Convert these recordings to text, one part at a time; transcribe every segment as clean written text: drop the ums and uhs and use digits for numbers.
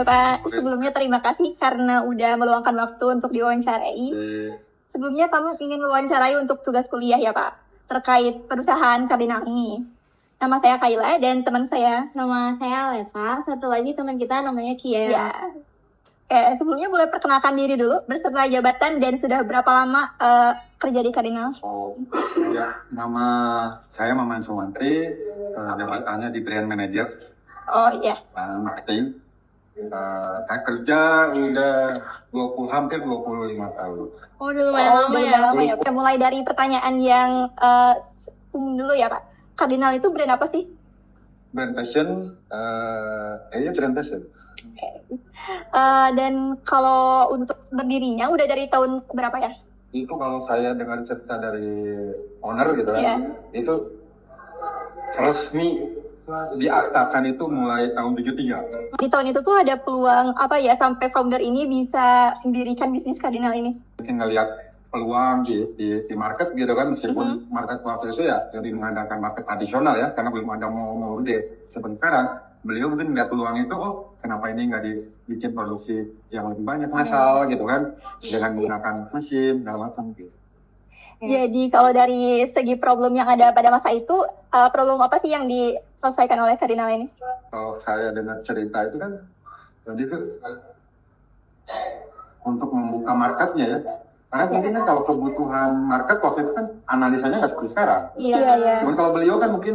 Pak. Sebelumnya terima kasih karena udah meluangkan waktu untuk diwawancarai. Sebelumnya kami ingin mewawancarai untuk tugas kuliah ya Pak, terkait perusahaan Cardinal ini. Nama saya Kayla dan teman saya. Nama saya Leta, satu lagi teman kita namanya Kia. Ya. Sebelumnya boleh perkenalkan diri dulu beserta jabatan dan sudah berapa lama kerja di Cardinal? Ya, nama saya Maman Sumantri, jabatannya di Brand Manager. Oh iya. Marketing. Saya kerja udah hampir 25 tahun. Oh, udah lumayan lama ya. Oke, mulai dari pertanyaan yang umum dulu ya Pak. Cardinal itu brand apa sih? Brand fashion, brand fashion. Dan kalau untuk berdirinya udah dari tahun berapa ya? Itu kalau saya dengar cerita dari owner gitu kan, itu resmi diaktakan itu mulai tahun 73. Di tahun itu tuh ada peluang apa ya sampai founder ini bisa mendirikan bisnis Cardinal ini? Mungkin ngelihat peluang di market gitu kan, meskipun market waktu itu ya jadi mengandalkan market tradisional ya, karena belum ada mau gede. Sebenarnya beliau mungkin melihat peluang itu, kenapa ini nggak dibikin produksi yang lebih banyak massal gitu kan, dengan menggunakan mesin dan macam gitu. Jadi kalau dari segi problem yang ada pada masa itu, problem apa sih yang diselesaikan oleh Cardinal ini? Kalau saya dengar cerita itu kan, jadi itu untuk membuka marketnya ya. Karena mungkin kan kalau kebutuhan market waktu itu kan analisanya nggak seperti sekarang. Iya. Cuman kalau beliau kan mungkin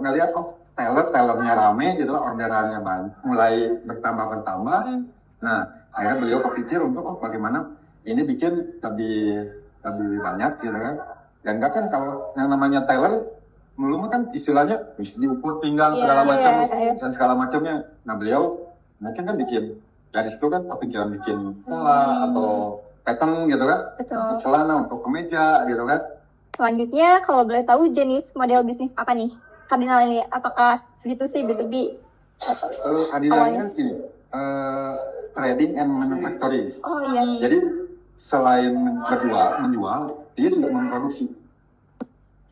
ngelihat tellernya rame gitu, orderannya mulai bertambah. Nah, akhirnya beliau kepikir untuk bagaimana ini bikin lebih banyak gitu kan. Dan enggak kan kalau yang namanya teller belum kan istilahnya mesti diukur pinggang segala macam dan segala macamnya. Nah, beliau mungkin kan bikin dari situ kan kepikiran bikin pola atau pattern gitu kan. Untuk celana, untuk kemeja gitu kan. Selanjutnya kalau boleh tahu jenis model bisnis apa nih Cardinal ini? Apakah B2C, B2B? Cardinal ini kan gini, trading and manufacturing. Oh iya. Jadi selain menjual, dia juga memproduksi.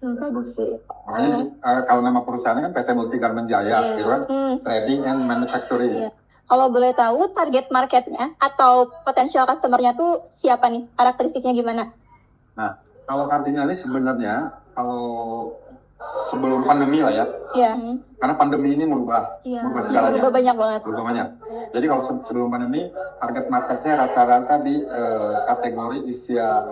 Makanya kalau nama perusahaannya kan PT Multi Garment Jaya, gitu kan? Trading and manufacturing. Kalau boleh tahu target marketnya atau potensial customer-nya tuh siapa nih? Karakteristiknya gimana? Nah, kalau Cardinal ini sebenarnya kalau sebelum pandemi lah ya. Iya. Karena pandemi ini merubah segalanya. Berubah banyak banget. Berubah banyak. Jadi kalau sebelum pandemi, target marketnya rata-rata di kategori usia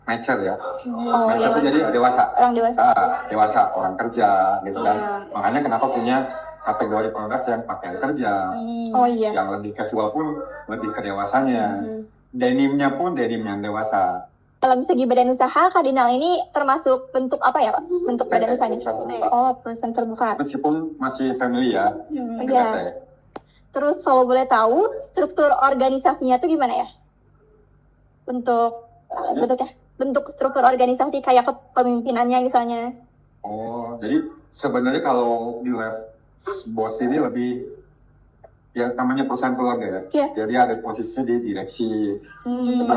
mature ya. Mature itu jadi dewasa. Orang dewasa. Dewasa, orang kerja gitu kan. Makanya kenapa punya kategori produk yang pakaian kerja. Oh iya. Yang lebih casual pun lebih ke dewasanya. Denimnya pun denim yang dewasa. Dalam segi badan usaha, Cardinal ini termasuk bentuk apa ya Pak? Bentuk badan usahanya? Oh, perusahaan terbuka. Meskipun masih family ya. Iya. Terus kalau boleh tahu, struktur organisasinya tuh gimana ya? Bentuk struktur organisasi kayak kepemimpinannya misalnya. Oh, jadi sebenarnya kalau di lab bos ini lebih ya namanya perusahaan keluarga ya. Jadi ada posisinya di direksi. Gitu.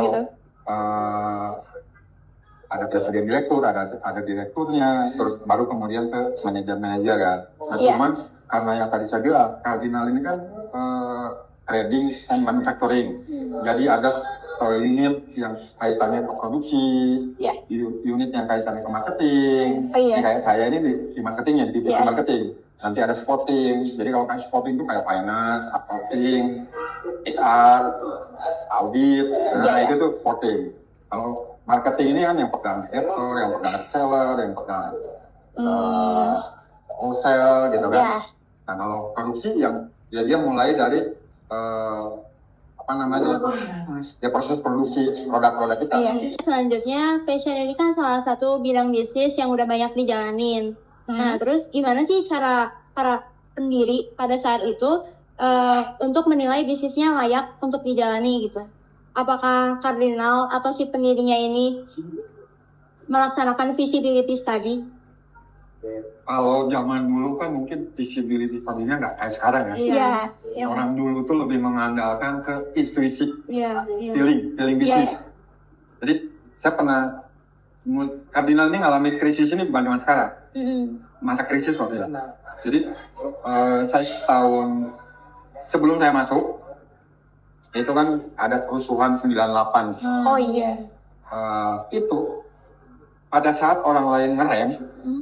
Ada presiden direktur, ada direkturnya, terus baru kemudian ke manajer kan. Nah, cuman karena yang tadi saya bilang, Cardinal ini kan trading and manufacturing. Jadi ada unit yang kaitannya ke produksi, unit yang kaitannya ke marketing. Ini kayak saya ini di marketingnya, di divisi marketing. Nanti ada spotting. Jadi kalau kan spotting itu kayak finance, accounting, HR, audit, itu tuh spotting. Kalau marketing ini kan yang pegang editor, yang pegang seller, yang pegang wholesale gitu kan. Nah kalau produksi yang dia mulai dari proses produksi produk-produk kita. Selanjutnya fashion ini kan salah satu bidang bisnis yang udah banyak dijalanin. Nah terus gimana sih cara para pendiri pada saat itu untuk menilai bisnisnya layak untuk dijalani gitu? Apakah Cardinal atau si pendirinya ini melaksanakan visibility study? Kalau zaman dulu kan mungkin visibility study-nya nggak kayak sekarang ya. Orang dulu tuh lebih mengandalkan ke intuisi, feeling bisnis. Jadi saya pernah kardinal ini ngalami krisis ini bukan cuma sekarang, Mm-mm. masa krisis waktu itu. Jadi saya tahun sebelum saya masuk itu kan ada kerusuhan 98. Oh iya. Itu pada saat orang lain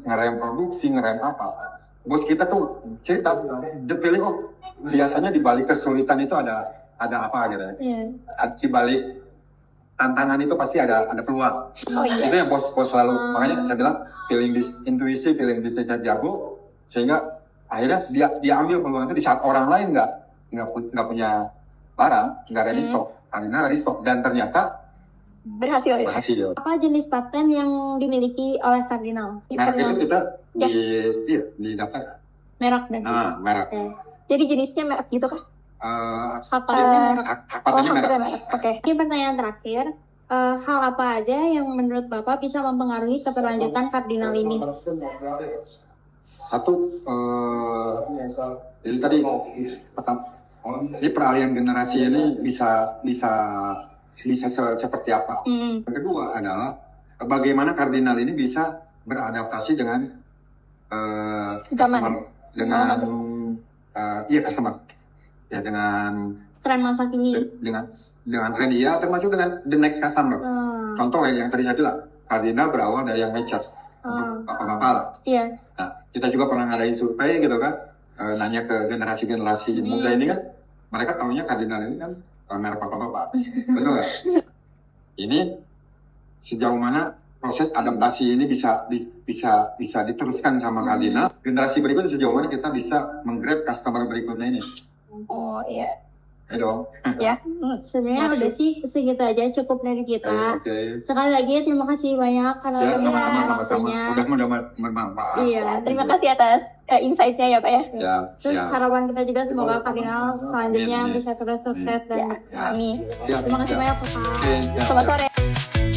ngerem produksi, ngerem apa, bos kita tuh cerita the feeling biasanya di balik kesulitan itu ada apa gitu ya. Iya. Di balik tantangan itu pasti ada peluang. Oh iya. Itu yang bos selalu, makanya saya bilang intuisi, feeling bisnisnya jago, sehingga akhirnya dia ambil peluang itu di saat orang lain nggak punya barang, nggak ready stock, karena ready stock, dan ternyata Berhasil ya. berhasil. Apa jenis paten yang dimiliki oleh Cardinal? Merek itu kita di daftar. Merek dan Merek. Jadi jenisnya merek gitu kan? hak patennya merek. Hak patennya merek. merek. Oke. Ini pertanyaan terakhir. Hal apa aja yang menurut Bapak bisa mempengaruhi keberlanjutan Cardinal ini? Satu, jadi tadi pertama, ini peralihan generasi ini bisa seperti apa? Mm. Yang kedua adalah bagaimana kardinal ini bisa beradaptasi dengan Zaman. customer, ya dengan Tren masa kini. dengan tren dia, termasuk dengan the next customer. Contoh yang tadi saya bilang, kardinal berawal dari yang mature, bapak-bapak lah. Iya. Nah, kita juga pernah ngadain survei gitu kan, nanya ke generasi muda ini kan, mereka tahunya kardinal ini kan merek bapak-bapak. Betul nggak? Ini sejauh mana proses adaptasi ini bisa diteruskan sama kardinal. Generasi berikutnya sejauh mana kita bisa menggrab customer berikutnya ini. Oh iya. Ya dong. Ya. Sebenarnya udah sih segitu aja cukup dari kita. Oke. Sekali lagi terima kasih banyak karena Ya, waktunya. sama-sama. Mudah bermanfaat. Iya. Terima kasih atas insight-nya ya Pak ya. Ya, Terus siap. harapan kita juga semoga Cardinal selanjutnya Amin. bisa terus sukses dan Amin. Siap, terima kasih siap. banyak Bapak. Oke, siap, Selamat siap. sore.